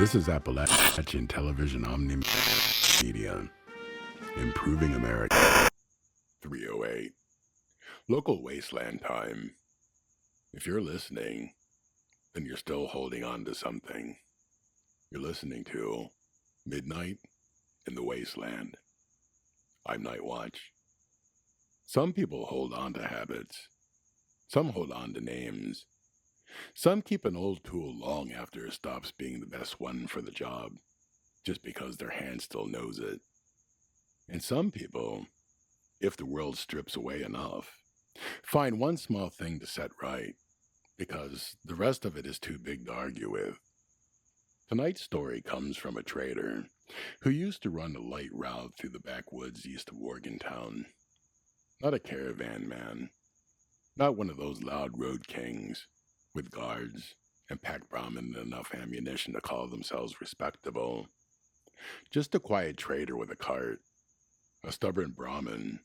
This is Appalachian Television Omni-Media, improving America. 308. Local Wasteland time. If you're listening, then you're still holding on to something. You're listening to Midnight in the Wasteland. I'm Nightwatch. Some people hold on to habits. Some hold on to names. Some keep an old tool long after it stops being the best one for the job, just because their hand still knows it. And some people, if the world strips away enough, find one small thing to set right, because the rest of it is too big to argue with. Tonight's story comes from a trader who used to run a light route through the backwoods east of Morgantown. Not a caravan man. Not one of those loud road kings with guards and packed Brahmin and enough ammunition to call themselves respectable. Just a quiet trader with a cart, a stubborn Brahmin,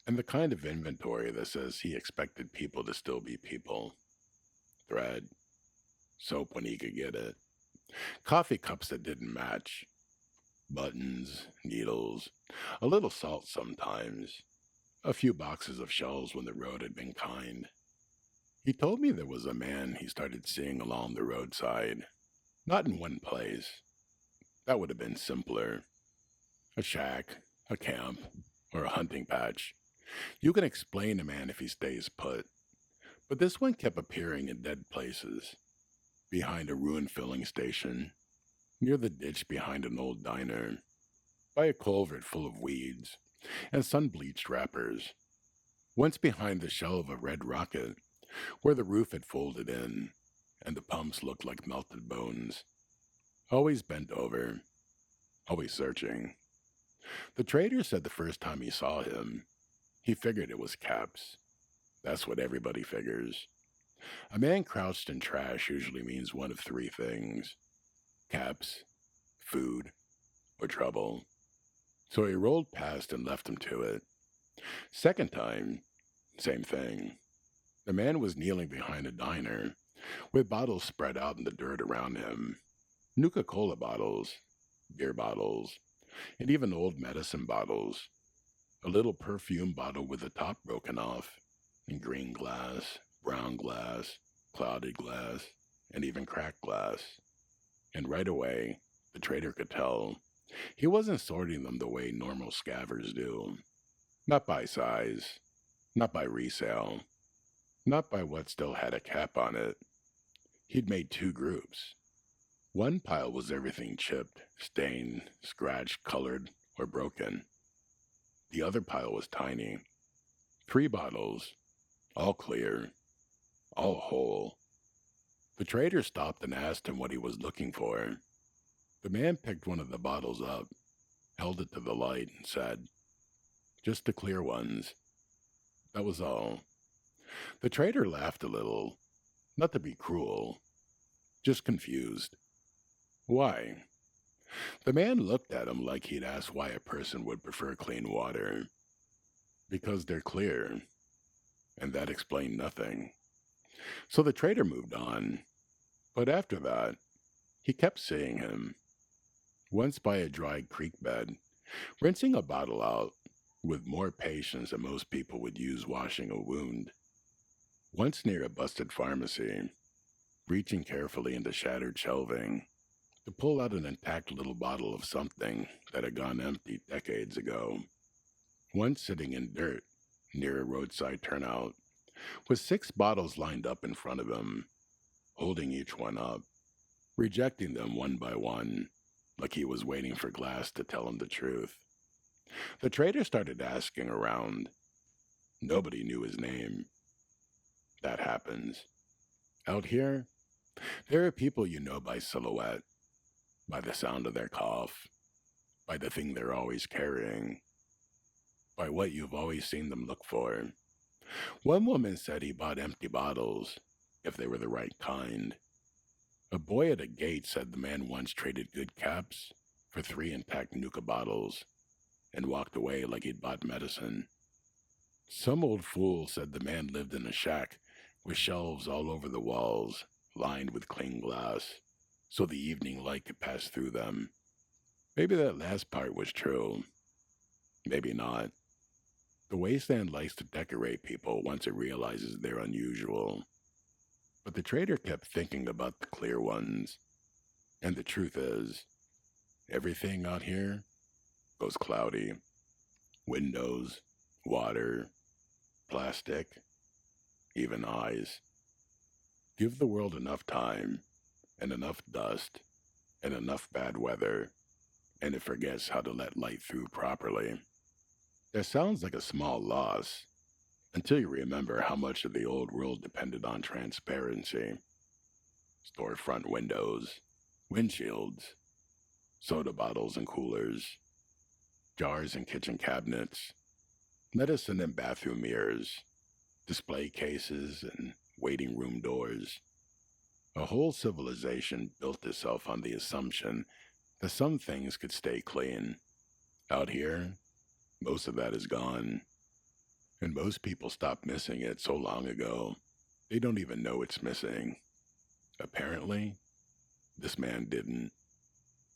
and the kind of inventory that says he expected people to still be people. Thread, soap when he could get it, coffee cups that didn't match, buttons, needles, a little salt sometimes, a few boxes of shells when the road had been kind. He told me there was a man he started seeing along the roadside, not in one place. That would have been simpler. A shack, a camp, or a hunting patch. You can explain a man if he stays put. But this one kept appearing in dead places, behind a ruined filling station, near the ditch behind an old diner, by a culvert full of weeds and sun-bleached wrappers, once behind the shell of a red rocket, where the roof had folded in, and the pumps looked like melted bones. Always bent over, always searching. The trader said the first time he saw him, he figured it was Caps. That's what everybody figures. A man crouched in trash usually means one of three things: Caps, food, or trouble. So he rolled past and left him to it. Second time, same thing. The man was kneeling behind a diner, with bottles spread out in the dirt around him. Nuka-Cola bottles, beer bottles, and even old medicine bottles. A little perfume bottle with the top broken off, and green glass, brown glass, clouded glass, and even cracked glass. And right away, the trader could tell he wasn't sorting them the way normal scavengers do. Not by size, not by resale, not by what still had a cap on it. He'd made two groups. One pile was everything chipped, stained, scratched, colored, or broken. The other pile was tiny. 3 bottles, all clear, all whole. The trader stopped and asked him what he was looking for. The man picked one of the bottles up, held it to the light, and said, "Just the clear ones." That was all. The trader laughed a little, not to be cruel, just confused. Why? The man looked at him like he'd asked why a person would prefer clean water. Because they're clear, and that explained nothing. So the trader moved on, but after that, he kept seeing him. Once by a dry creek bed, rinsing a bottle out with more patience than most people would use washing a wound. Once near a busted pharmacy, reaching carefully into shattered shelving to pull out an intact little bottle of something that had gone empty decades ago. Once sitting in dirt near a roadside turnout, with 6 bottles lined up in front of him, holding each one up, rejecting them one by one, like he was waiting for glass to tell him the truth. The trader started asking around. Nobody knew his name. That happens. Out here, there are people you know by silhouette, by the sound of their cough, by the thing they're always carrying, by what you've always seen them look for. One woman said he bought empty bottles, if they were the right kind. A boy at a gate said the man once traded good Caps for 3 intact Nuka bottles, and walked away like he'd bought medicine. Some old fool said the man lived in a shack with shelves all over the walls, lined with clean glass. so the evening light could pass through them. Maybe that last part was true. Maybe not. The wasteland likes to decorate people once it realizes they're unusual. But the trader kept thinking about the clear ones. And the truth is, everything out here goes cloudy. Windows, water, plastic, even eyes. Give the world enough time, and enough dust, and enough bad weather, and it forgets how to let light through properly. That sounds like a small loss, until you remember how much of the old world depended on transparency. Storefront windows, windshields, soda bottles and coolers, jars and kitchen cabinets, medicine and bathroom mirrors, display cases and waiting room doors. A whole civilization built itself on the assumption that some things could stay clean. Out here, most of that is gone. And most people stopped missing it so long ago, they don't even know it's missing. Apparently, this man didn't.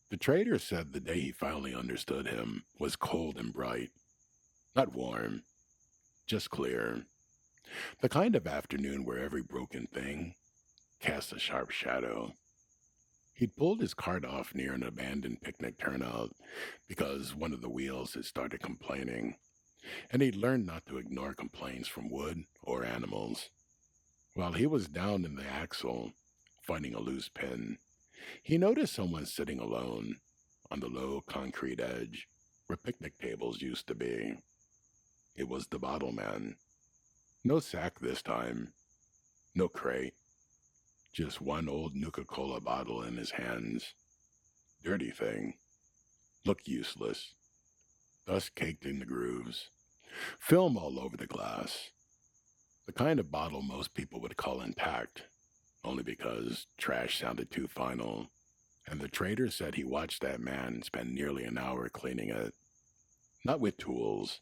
The trader said the day he finally understood him was cold and bright. Not warm, just clear. The kind of afternoon where every broken thing casts a sharp shadow. He'd pulled his cart off near an abandoned picnic turnout because one of the wheels had started complaining, and he'd learned not to ignore complaints from wood or animals. While he was down in the axle, finding a loose pin, he noticed someone sitting alone on the low concrete edge where picnic tables used to be. It was the bottle man. No sack this time, no crate, just one old Nuka-Cola bottle in his hands. Dirty thing. Looked useless. Dust caked in the grooves. Film all over the glass. The kind of bottle most people would call intact, only because trash sounded too final. And the trader said he watched that man spend nearly an hour cleaning it. Not with tools,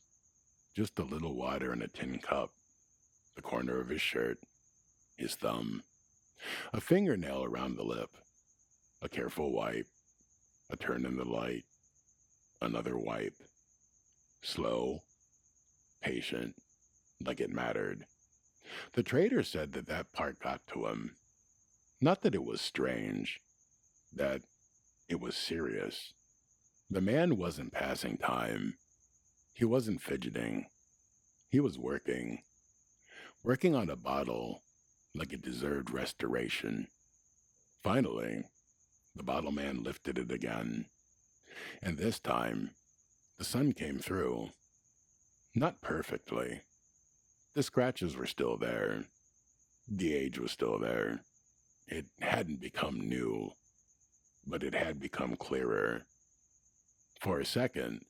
just a little water in a tin cup, the corner of his shirt, his thumb, a fingernail around the lip, a careful wipe, a turn in the light, another wipe. Slow, patient, like it mattered. The trader said that part got to him. Not that it was strange, that it was serious. The man wasn't passing time. He wasn't fidgeting. He was working. Working on a bottle like it deserved restoration. Finally, the bottle man lifted it again. And this time, the sun came through. Not perfectly. The scratches were still there. The age was still there. It hadn't become new, but it had become clearer. For a second,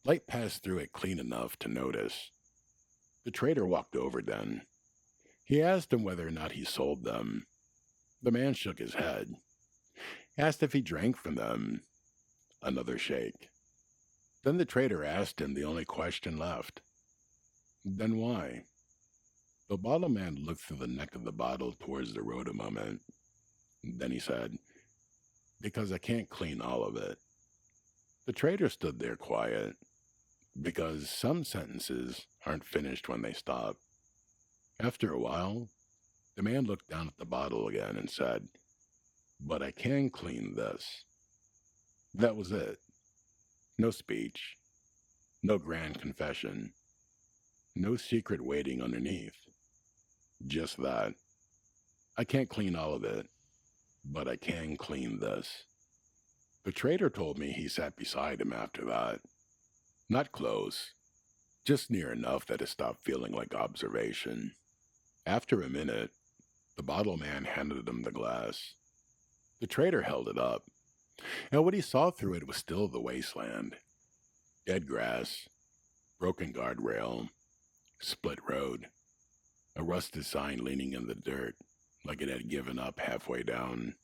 light passed through it clean enough to notice. The trader walked over then. He asked him whether or not he sold them. The man shook his head. Asked if he drank from them. Another shake. Then the trader asked him the only question left. Then why? The bottle man looked through the neck of the bottle towards the road a moment. Then he said, because I can't clean all of it. The trader stood there quiet, because some sentences aren't finished when they stop. After a while, the man looked down at the bottle again and said, but I can clean this. That was it. No speech. No grand confession. No secret waiting underneath. Just that. I can't clean all of it, but I can clean this. The trader told me he sat beside him after that. Not close, just near enough that it stopped feeling like observation. After a minute, the bottle man handed him the glass. The trader held it up, and what he saw through it was still the wasteland. Dead grass, broken guardrail, split road, a rusted sign leaning in the dirt like it had given up halfway down.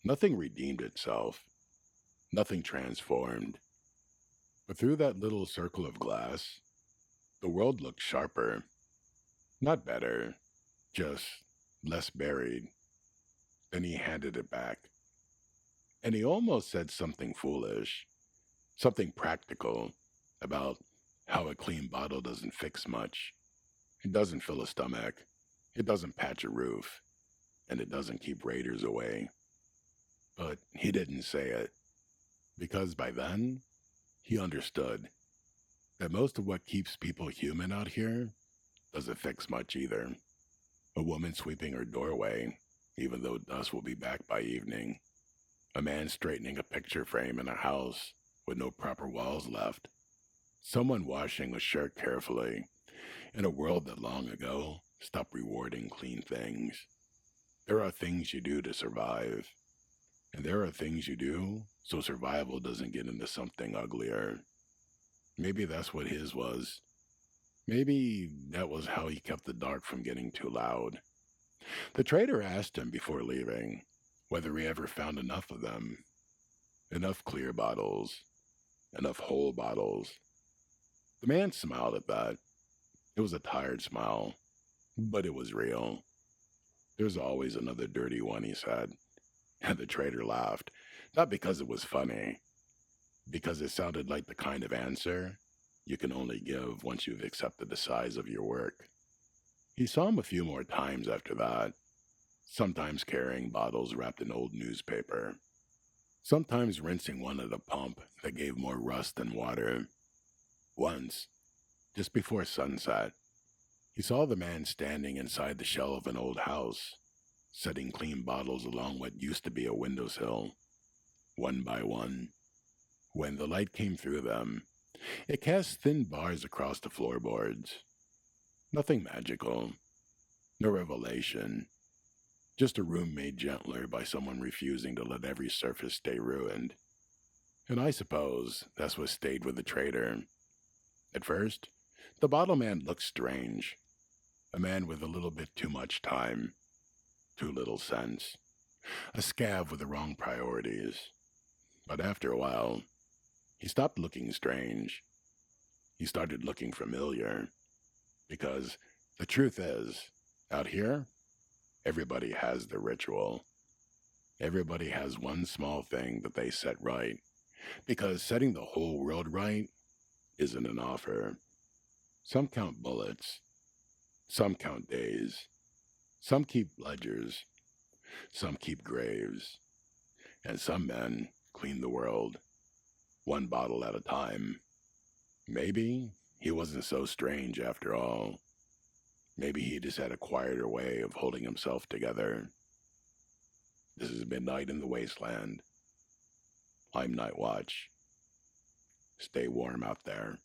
Nothing redeemed itself. Nothing transformed. But through that little circle of glass, the world looked sharper. Not better, just less buried. Then he handed it back. And he almost said something foolish, something practical, about how a clean bottle doesn't fix much. It doesn't fill a stomach, it doesn't patch a roof, and it doesn't keep raiders away. But he didn't say it, because by then, he understood that most of what keeps people human out here doesn't fix much either. A woman sweeping her doorway, even though dust will be back by evening. A man straightening a picture frame in a house with no proper walls left. Someone washing a shirt carefully in a world that long ago stopped rewarding clean things. There are things you do to survive, and there are things you do so survival doesn't get into something uglier. Maybe that's what his was. Maybe that was how he kept the dark from getting too loud. The trader asked him before leaving whether he ever found enough of them. Enough clear bottles. Enough whole bottles. The man smiled at that. It was a tired smile, but it was real. There's always another dirty one, he said. And the trader laughed, not because it was funny, because it sounded like the kind of answer you can only give once you've accepted the size of your work. He saw him a few more times after that, sometimes carrying bottles wrapped in old newspaper, sometimes rinsing one at a pump that gave more rust than water. Once, just before sunset, he saw the man standing inside the shell of an old house, setting clean bottles along what used to be a windowsill, one by one. When the light came through them, it cast thin bars across the floorboards. Nothing magical, no revelation, just a room made gentler by someone refusing to let every surface stay ruined. And I suppose that's what stayed with the trader. At first, the bottle man looked strange, a man with a little bit too much time, too little sense, a scav with the wrong priorities. But after a while, he stopped looking strange. He started looking familiar. Because the truth is, out here, everybody has their ritual. Everybody has one small thing that they set right. Because setting the whole world right isn't an offer. Some count bullets. Some count days. Some keep ledgers. Some keep graves. And some men clean the world, one bottle at a time. Maybe he wasn't so strange after all. Maybe he just had a quieter way of holding himself together. This is Midnight in the Wasteland. I'm Nightwatch. Stay warm out there.